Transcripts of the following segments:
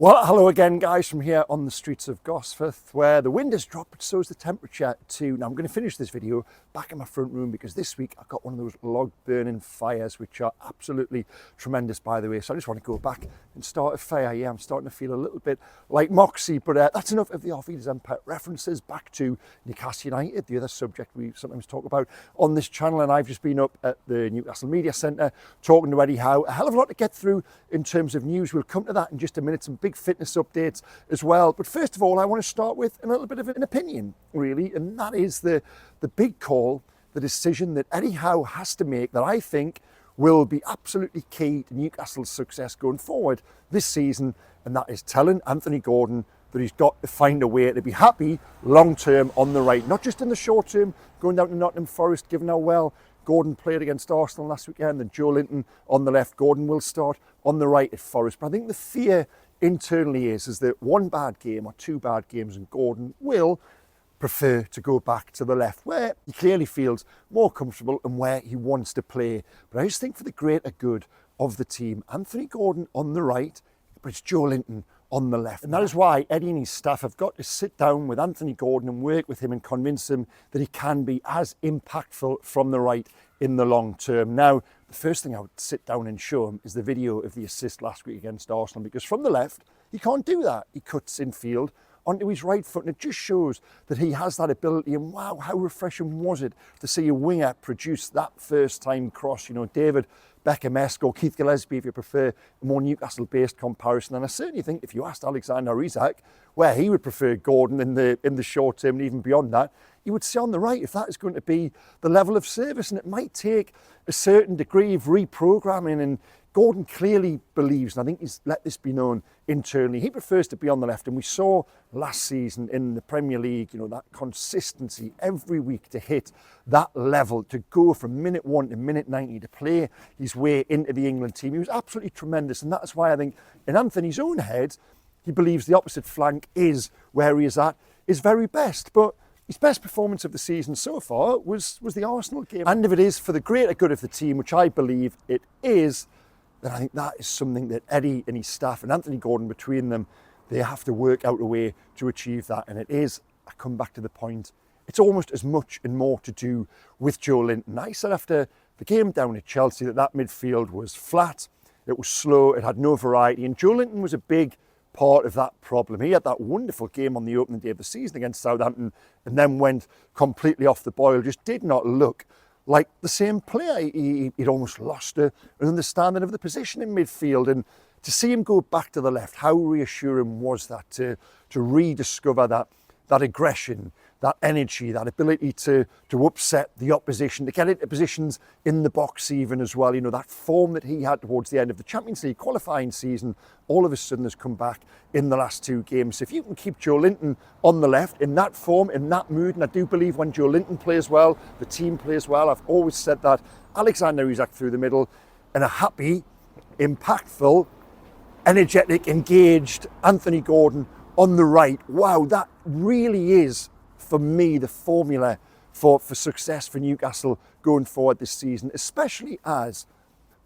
Well, hello again, guys, from here on the streets of Gosforth, where the wind has dropped, but so is the temperature too. Now, I'm going to finish this video back in my front room because this week I've got one of those log burning fires, which are absolutely tremendous, by the way. So I just want to go back and start a fire. Yeah, I'm starting to feel a little bit like Moxie, but that's enough of the Off-Eaters Empire references. Back to Newcastle United, the other subject we sometimes talk about on this channel. And I've just been up at the Newcastle Media Centre talking to Eddie Howe. A hell of a lot to get through in terms of news. We'll come to that in just a minute. Some big fitness updates as well. But first of all, I want to start with a little bit of an opinion, really, and that is the big call, the decision that Eddie Howe has to make that I think will be absolutely key to Newcastle's success going forward this season, and that is telling Anthony Gordon that he's got to find a way to be happy long-term on the right, not just in the short term, going down to Nottingham Forest, given how well Gordon played against Arsenal last weekend, and Joe Linton on the left. Gordon will start on the right at Forest. But I think the fear internally is that one bad game or two bad games and Gordon will prefer to go back to the left, where he clearly feels more comfortable and where he wants to play. But I just think for the greater good of the team, Anthony Gordon on the right, but it's Joe Linton on the left. And that is why Eddie and his staff have got to sit down with Anthony Gordon and work with him and convince him that he can be as impactful from the right in the long term. Now, the first thing I would sit down and show him is the video of the assist last week against Arsenal, because from the left, he can't do that. He cuts in field onto his right foot, and it just shows that he has that ability. And wow, how refreshing was it to see a winger produce that first time cross, you know, David Beckham-esque, or Keith Gillespie if you prefer a more Newcastle-based comparison. And I certainly think if you asked Alexander Isak where he would prefer Gordon in the short term and even beyond that, he would say on the right, if that is going to be the level of service. And it might take a certain degree of reprogramming, and Gordon clearly believes, and I think he's let this be known internally, he prefers to be on the left. And we saw last season in the Premier League, you know, that consistency every week to hit that level, to go from minute 1 to minute 90, to play his way into the England team. He was absolutely tremendous. And that's why I think in Anthony's own head, he believes the opposite flank is where he is at his very best. But his best performance of the season so far was the Arsenal game. And if it is for the greater good of the team, which I believe it is, then I think that is something that Eddie and his staff and Anthony Gordon between them, they have to work out a way to achieve that. And it is, I come back to the point, it's almost as much and more to do with Joe Linton. I said after the game down at Chelsea that midfield was flat, it was slow, it had no variety, and Joe Linton was a big part of that problem. He had that wonderful game on the opening day of the season against Southampton and then went completely off the boil, just did not look like the same player. He'd almost lost an understanding of the position in midfield. And to see him go back to the left, how reassuring was that to rediscover that aggression, that energy, that ability to upset the opposition, to get into positions in the box even as well. You know, that form that he had towards the end of the Champions League qualifying season, all of a sudden has come back in the last two games. So if you can keep Joe Linton on the left in that form, in that mood, and I do believe when Joe Linton plays well, the team plays well. I've always said that. Alexander Isak through the middle, and a happy, impactful, energetic, engaged Anthony Gordon on the right. Wow, that really is, for me, the formula for success for Newcastle going forward this season, especially as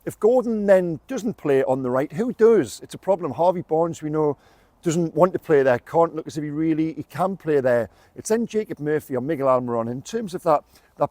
if Gordon then doesn't play on the right, who does? It's a problem. Harvey Barnes, we know, doesn't want to play there, can't look as if he can play there. It's then Jacob Murphy or Miguel Almiron. In terms of that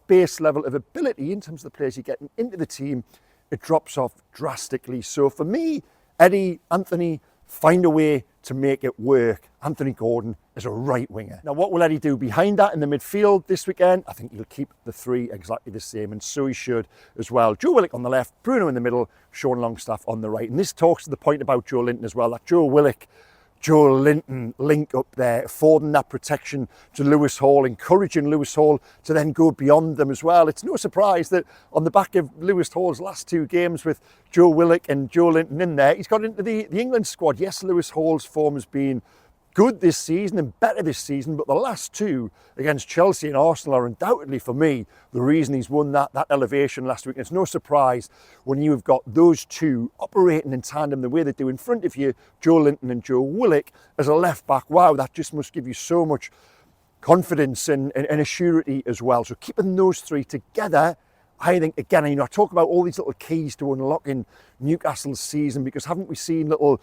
base level of ability, in terms of the players you're getting into the team, it drops off drastically. So for me, Eddie, Anthony, find a way to make it work. Anthony Gordon is a right winger. Now, what will Eddie do behind that in the midfield this weekend? I think he'll keep the three exactly the same, and so he should as well. Joe Willock on the left, Bruno in the middle, Sean Longstaff on the right. And this talks to the point about Joe Linton as well, that Joe Linton link up there, affording that protection to Lewis Hall, encouraging Lewis Hall to then go beyond them as well. It's no surprise that on the back of Lewis Hall's last two games with Joe Willock and Joe Linton in there, he's got into the England squad. Yes, Lewis Hall's form has been good this season and better this season, but the last two against Chelsea and Arsenal are undoubtedly, for me, the reason he's won that elevation last week. And it's no surprise when you've got those two operating in tandem the way they do in front of you, Joe Linton and Joe Willock, as a left back. Wow, that just must give you so much confidence and a surety as well. So keeping those three together, I think, again, I talk about all these little keys to unlocking Newcastle's season, because haven't we seen little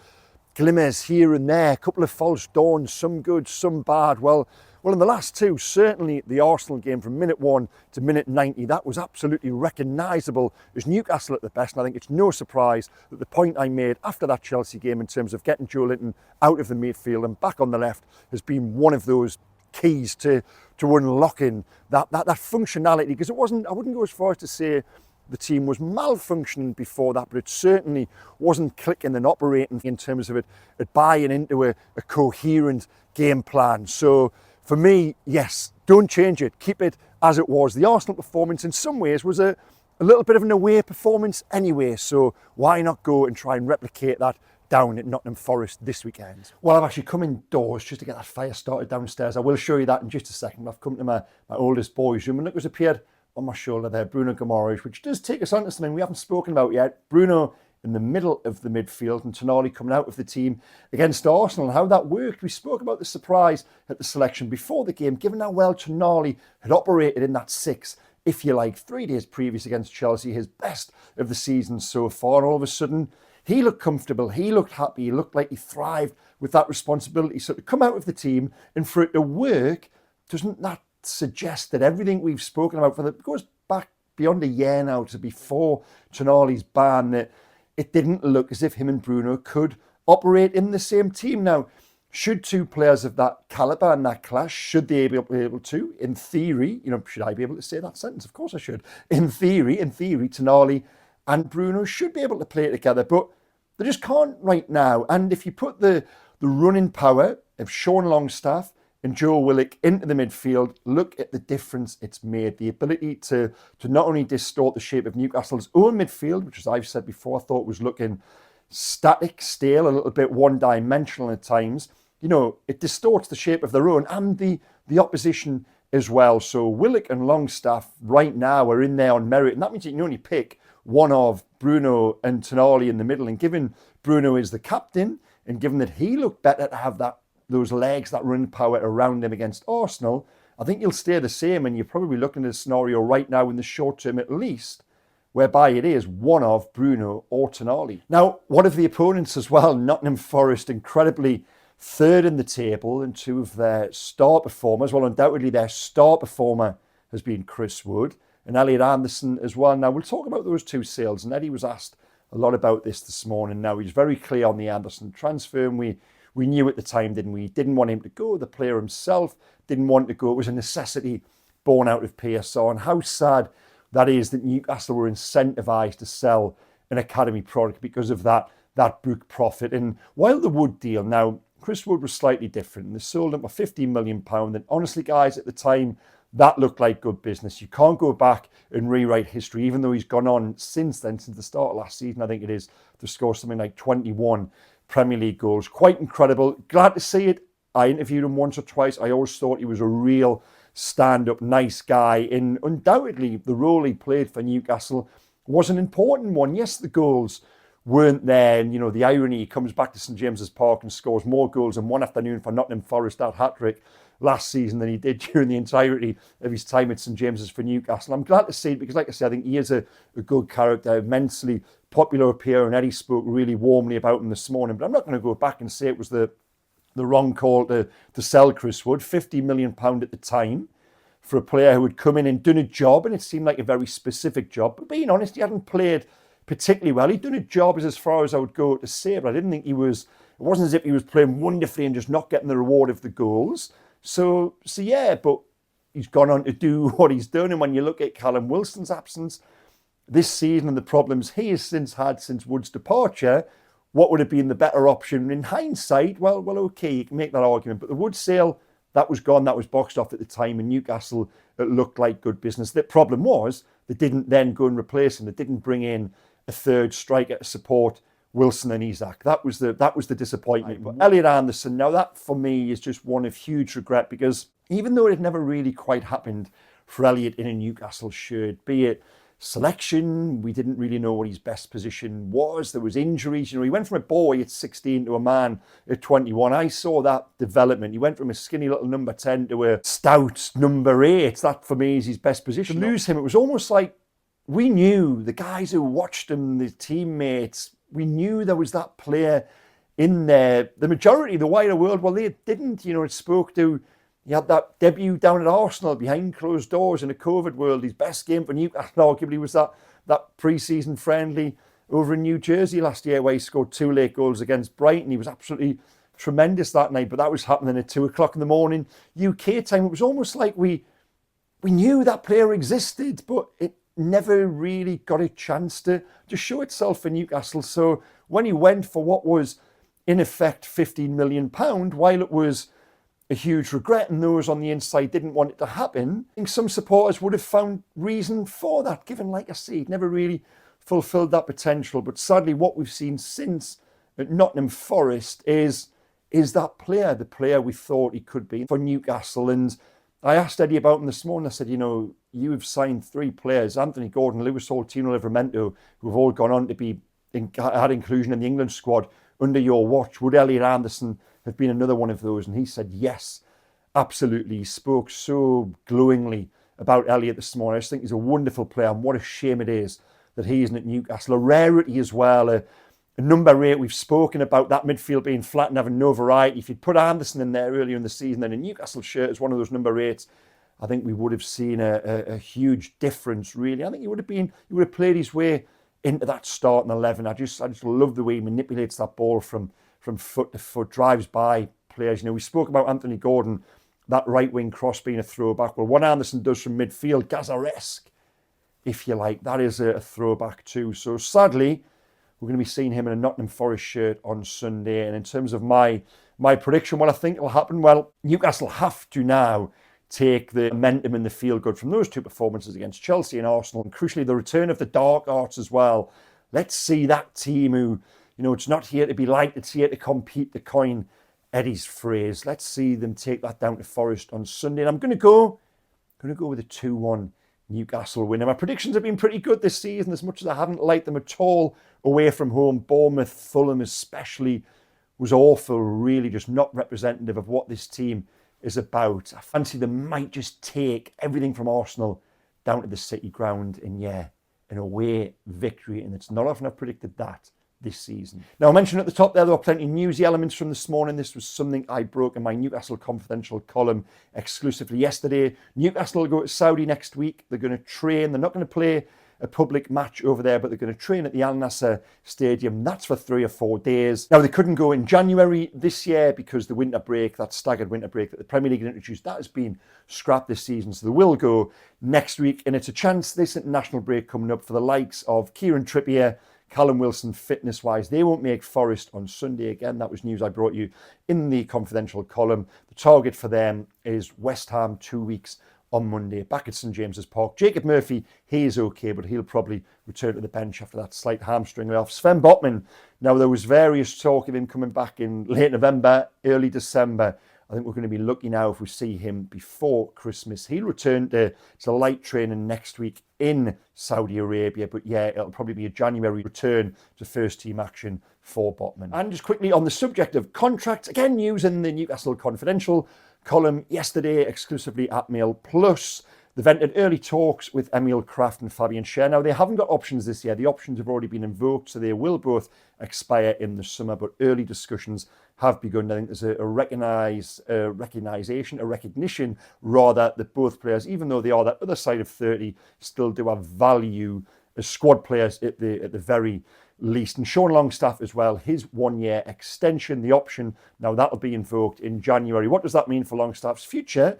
glimmers here and there, a couple of false dawns, some good, some bad. Well, in the last two, certainly the Arsenal game from minute 1 to minute 90, that was absolutely recognisable as Newcastle at the best. And I think it's no surprise that the point I made after that Chelsea game in terms of getting Joe Linton out of the midfield and back on the left has been one of those keys to unlocking that functionality. Because it wasn't, I wouldn't go as far as to say the team was malfunctioning before that, but it certainly wasn't clicking and operating in terms of it buying into a coherent game plan. So for me, yes, don't change it. Keep it as it was. The Arsenal performance in some ways was a little bit of an away performance anyway. So why not go and try and replicate that down at Nottingham Forest this weekend? Well, I've actually come indoors just to get that fire started downstairs. I will show you that in just a second. I've come to my oldest boy's room and look who's appeared on my shoulder there, Bruno Fernandes, which does take us on to something we haven't spoken about yet. Bruno in the middle of the midfield and Tonali coming out of the team against Arsenal and how that worked. We spoke about the surprise at the selection before the game, given how well Tonali had operated in that 6, if you like, 3 days previous against Chelsea, his best of the season so far. And all of a sudden, he looked comfortable, he looked happy, he looked like he thrived with that responsibility. So to come out of the team and for it to work, doesn't that suggest that everything we've spoken about it goes back beyond a year now to before Tonali's ban, that it didn't look as if him and Bruno could operate in the same team. Now, should two players of that calibre and that class, should they be able to, in theory, should I be able to say that sentence? Of course I should. In theory, Tonali and Bruno should be able to play together, but they just can't right now. And if you put the running power of Sean Longstaff and Joe Willock into the midfield, look at the difference it's made. The ability to not only distort the shape of Newcastle's own midfield, which, as I've said before, I thought was looking static, stale, a little bit one-dimensional at times. It distorts the shape of their own and the opposition as well. So Willock and Longstaff right now are in there on merit, and that means you can only pick one of Bruno and Tonali in the middle. And given Bruno is the captain, and given that he looked better to have those legs, that run power around him against Arsenal, I think you'll stay the same, and you're probably looking at a scenario right now in the short term at least, whereby it is one of Bruno or Tonali. Now, one of the opponents as well, Nottingham Forest, incredibly third in the table, and two of their star performers, well, undoubtedly their star performer has been Chris Wood and Elliot Anderson as well. Now, we'll talk about those two sales, and Eddie was asked a lot about this morning. Now, he's very clear on the Anderson transfer, and we knew at the time, didn't we? Didn't want him to go. The player himself didn't want to go. It was a necessity born out of PSR. And how sad that is that Newcastle were incentivised to sell an academy product because of that book profit. And while the Wood deal, now, Chris Wood was slightly different. They sold him for £15 million. And honestly, guys, at the time, that looked like good business. You can't go back and rewrite history, even though he's gone on since then, since the start of last season, I think it is, to score something like 21 Premier League goals. Quite incredible. Glad to see it. I interviewed him once or twice. I always thought he was a real stand-up, nice guy. And undoubtedly, the role he played for Newcastle was an important one. Yes, the goals weren't there. And, the irony, he comes back to St James's Park and scores more goals in one afternoon for Nottingham Forest, that hat-trick, last season than he did during the entirety of his time at St James's for Newcastle. I'm glad to see it because, like I said, I think he is a good character, immensely popular up here, and Eddie spoke really warmly about him this morning. But I'm not going to go back and say it was the wrong call to sell Chris Wood. £50 million at the time for a player who had come in and done a job, and it seemed like a very specific job. But being honest, he hadn't played particularly well. He'd done a job as far as I would go to say, but I didn't think it wasn't as if he was playing wonderfully and just not getting the reward of the goals. So yeah, but he's gone on to do what he's done. And when you look at Callum Wilson's absence this season and the problems he has since had since Wood's departure, what would have been the better option? In hindsight, well, okay, you can make that argument. But the Wood sale, that was gone, that was boxed off at the time, and Newcastle, it looked like good business. The problem was they didn't then go and replace him. They didn't bring in a third striker to support Wilson and Isak. That was the disappointment. But Elliot Anderson, now that for me is just one of huge regret, because even though it had never really quite happened for Elliot in a Newcastle shirt, be it selection, we didn't really know what his best position was. There was injuries. He went from a boy at 16 to a man at 21. I saw that development. He went from a skinny little number 10 to a stout number 8. That for me is his best position. To lose him, it was almost like we knew, the guys who watched him, the teammates, we knew there was that player in there. The majority, the wider world, well, they didn't. You know, it spoke to, he had that debut down at Arsenal behind closed doors in a COVID world. His best game for Newcastle arguably was that pre-season friendly over in New Jersey last year where he scored 2 late goals against Brighton. He was absolutely tremendous that night, but that was happening at 2 o'clock in the morning UK time. It was almost like we knew that player existed, but it never really got a chance to show itself for Newcastle. So when he went for what was in effect £15 million, while it was a huge regret and those on the inside didn't want it to happen, I think some supporters would have found reason for that, given, like I say, it never really fulfilled that potential. But sadly, what we've seen since at Nottingham Forest is that player, the player we thought he could be for Newcastle. And I asked Eddie about him this morning. I said, you know, you've signed 3 players, Anthony Gordon, Lewis Hall, Tino Livramento, who've all gone on to be had inclusion in the England squad under your watch. Would Elliot Anderson have been another one of those? And he said, yes, absolutely. He spoke so glowingly about Elliot this morning. I just think he's a wonderful player, and what a shame it is that he isn't at Newcastle. A rarity as well, a number 8. We've spoken about that midfield being flat and having no variety. If you'd put Anderson in there earlier in the season, then a Newcastle shirt as one of those number 8s, I think we would have seen a huge difference, really. I think he would have played his way into that starting 11. I just love the way he manipulates that ball from foot to foot, drives by players. You know, we spoke about Anthony Gordon, that right wing cross being a throwback. Well, what Anderson does from midfield, Gazaresque, if you like, that is a throwback too. So sadly, we're going to be seeing him in a Nottingham Forest shirt on Sunday. And in terms of my prediction, what I think will happen, well, Newcastle have to now take the momentum and the feel-good from those 2 performances against Chelsea and Arsenal, and crucially the return of the dark arts as well. Let's see that team who, you know, it's not here to be liked, it's here to compete, to coin Eddie's phrase. Let's see them take that down to Forest on Sunday. And I'm going to go with a 2-1 Newcastle win. And my predictions have been pretty good this season, as much as I haven't liked them at all away from home. Bournemouth, Fulham especially was awful, really just not representative of what this team is about. I fancy they might just take everything from Arsenal down to the City ground, and yeah, an away victory. And it's not often I've predicted that this season. Now, I mentioned at the top there were plenty of newsy elements from this morning. This was something I broke in my Newcastle Confidential column exclusively yesterday. Newcastle will go to Saudi next week. They're going to train. They're not going to play a public match over there, but they're going to train at the Al Nassr Stadium. That's for 3 or 4 days. Now, they couldn't go in January this year because the winter break, that staggered winter break that the Premier League introduced, that has been scrapped this season. So they will go next week. And it's a chance, this international break coming up, for the likes of Kieran Trippier, Callum Wilson, fitness-wise. They won't make Forest on Sunday. Again, that was news I brought you in the Confidential column. The target for them is West Ham 2 weeks on Monday, back at St James's Park. Jacob Murphy, he is okay, but he'll probably return to the bench after that slight hamstring off. Sven Botman, now there was various talk of him coming back in late November, early December. I think we're going to be lucky now if we see him before Christmas. He'll return to light training next week in Saudi Arabia, but yeah, it'll probably be a January return to first team action for Botman. And just quickly on the subject of contracts, again, news in the Newcastle Confidential column yesterday, exclusively at Mail Plus. They've entered early talks with Emil Kraft and Fabian Schär. Now, they haven't got options this year. The options have already been invoked, so they will both expire in the summer, but early discussions have begun. I think there's a recognition, rather, that both players, even though they are that other side of 30, still do have value as squad players at the very least. And Sean Longstaff as well, his 1-year extension, the option, now that'll be invoked in January. What does that mean for Longstaff's future?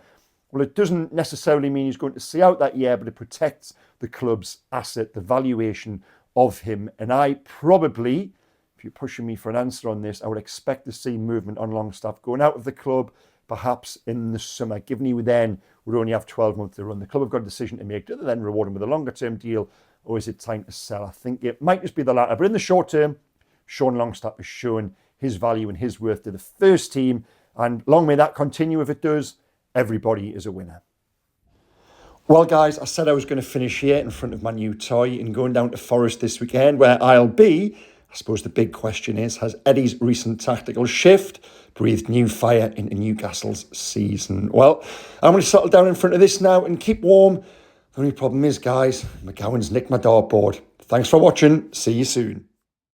Well, it doesn't necessarily mean he's going to see out that year, but it protects the club's asset, the valuation of him. And I probably, if you're pushing me for an answer on this, I would expect to see movement on Longstaff going out of the club, perhaps in the summer, given he then would only have 12 months to run. The club have got a decision to make. Do they then reward him with a longer-term deal, or is it time to sell? I think it might just be the latter. But in the short term, Sean Longstaff has shown his value and his worth to the first team. And long may that continue. If it does, everybody is a winner. Well, guys, I said I was going to finish here in front of my new toy and going down to Forest this weekend, where I'll be. I suppose the big question is, has Eddie's recent tactical shift breathed new fire into Newcastle's season? Well, I'm going to settle down in front of this now and keep warm. The only problem is, guys, McGowan's nicked my dartboard. Thanks for watching. See you soon.